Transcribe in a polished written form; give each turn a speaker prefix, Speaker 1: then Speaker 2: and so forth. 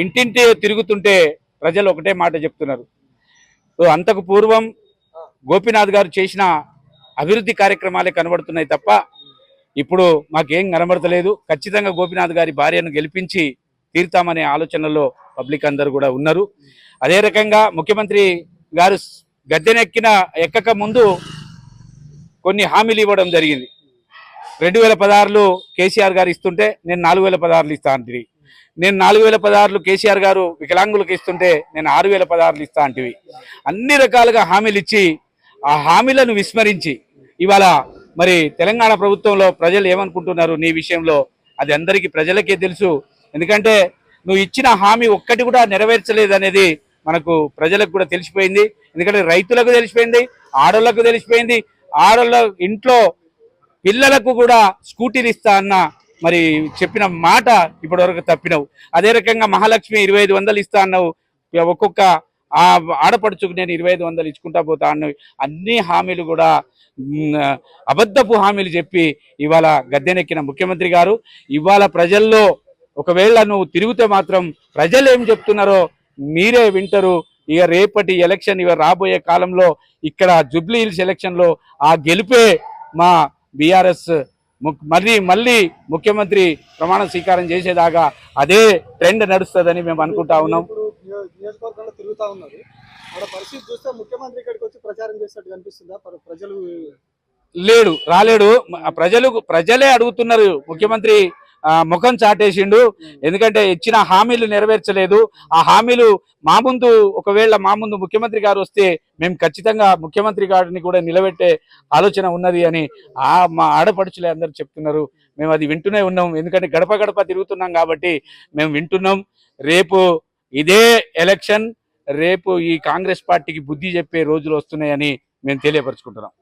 Speaker 1: ఇంటింటి తిరుగుతుంటే ప్రజలు ఒకటే మాట చెప్తున్నారు. అంతకు పూర్వం గోపీనాథ్ గారు చేసిన అభివృద్ధి కార్యక్రమాలే కనబడుతున్నాయి తప్ప ఇప్పుడు మాకేం కనబడతలేదు. ఖచ్చితంగా గోపీనాథ్ గారి భార్యను గెలిపించి తీరుతామనే ఆలోచనలో పబ్లిక్ అందరూ కూడా ఉన్నారు. అదే రకంగా ముఖ్యమంత్రి గారు ఎక్కక ముందు కొన్ని హామీలు ఇవ్వడం జరిగింది. 2016లో కేసీఆర్ గారు ఇస్తుంటే నేను 4016 ఇస్తా అంటివి. నేను 4016 కేసీఆర్ గారు వికలాంగులకు ఇస్తుంటే నేను 6016 ఇస్తా అంటివి. అన్ని రకాలుగా హామీలు ఇచ్చి ఆ హామీలను విస్మరించి ఇవాళ మరి తెలంగాణ ప్రభుత్వంలో ప్రజలు ఏమనుకుంటున్నారు నీ విషయంలో అది అందరికీ ప్రజలకే తెలుసు. ఎందుకంటే నువ్వు ఇచ్చిన హామీ ఒక్కటి కూడా నెరవేర్చలేదు అనేది మనకు ప్రజలకు కూడా తెలిసిపోయింది. ఎందుకంటే రైతులకు తెలిసిపోయింది, ఆడోళ్లకు తెలిసిపోయింది. ఆడోళ్ళ ఇంట్లో పిల్లలకు కూడా స్కూటీలు ఇస్తా అన్న మరి చెప్పిన మాట ఇప్పటివరకు తప్పినవు. అదే రకంగా మహాలక్ష్మి 2500 ఇస్తా అన్నావు. ఒక్కొక్క ఆడపడుచుకు నేను 2500 ఇచ్చుకుంటా పోతా అన్నవి. అన్ని హామీలు కూడా అబద్ధపు హామీలు చెప్పి ఇవాళ గద్దెనెక్కిన ముఖ్యమంత్రి గారు ఇవాళ ప్రజల్లో ఒకవేళ నువ్వు తిరిగితే మాత్రం ప్రజలు ఏం చెప్తున్నారో మీరే వింటారు. ఇక రేపటి ఎలక్షన్ ఇక రాబోయే కాలంలో ఇక్కడ జూబ్లీ హిల్స్ ఎలక్షన్లో ఆ గెలిపే మా బీఆర్ఎస్ మళ్ళీ ముఖ్యమంత్రి ప్రమాణ స్వీకారం చేసేదాకా అదే ట్రెండ్ నడుస్తుందని మేము అనుకుంటా ఉన్నాం.
Speaker 2: నియోజకవర్గంలో తిరుగుతా ఉన్నారు. పరిస్థితి చూస్తే ముఖ్యమంత్రి ఇక్కడికి వచ్చి ప్రచారం చేసినట్టు కనిపిస్తుందా? ప్రజలు
Speaker 1: లేడు, రాలేడు. ప్రజలే అడుగుతున్నారు. ముఖ్యమంత్రి ముఖం చాటేసిండు. ఎందుకంటే ఇచ్చిన హామీలు నెరవేర్చలేదు. ఆ హామీలు ఒకవేళ మా ముందు ముఖ్యమంత్రి గారు వస్తే మేము ఖచ్చితంగా ముఖ్యమంత్రి గారిని కూడా నిలబెట్టే ఆలోచన ఉన్నది అని మా ఆడపడుచులే అందరూ చెప్తున్నారు. మేము అది వింటూనే ఉన్నాం. ఎందుకంటే గడప గడప తిరుగుతున్నాం కాబట్టి మేము వింటున్నాం. రేపు ఇదే ఎలక్షన్, రేపు ఈ కాంగ్రెస్ పార్టీకి బుద్ధి చెప్పే రోజులు వస్తున్నాయని మేము తెలియపరుచుకుంటున్నాం.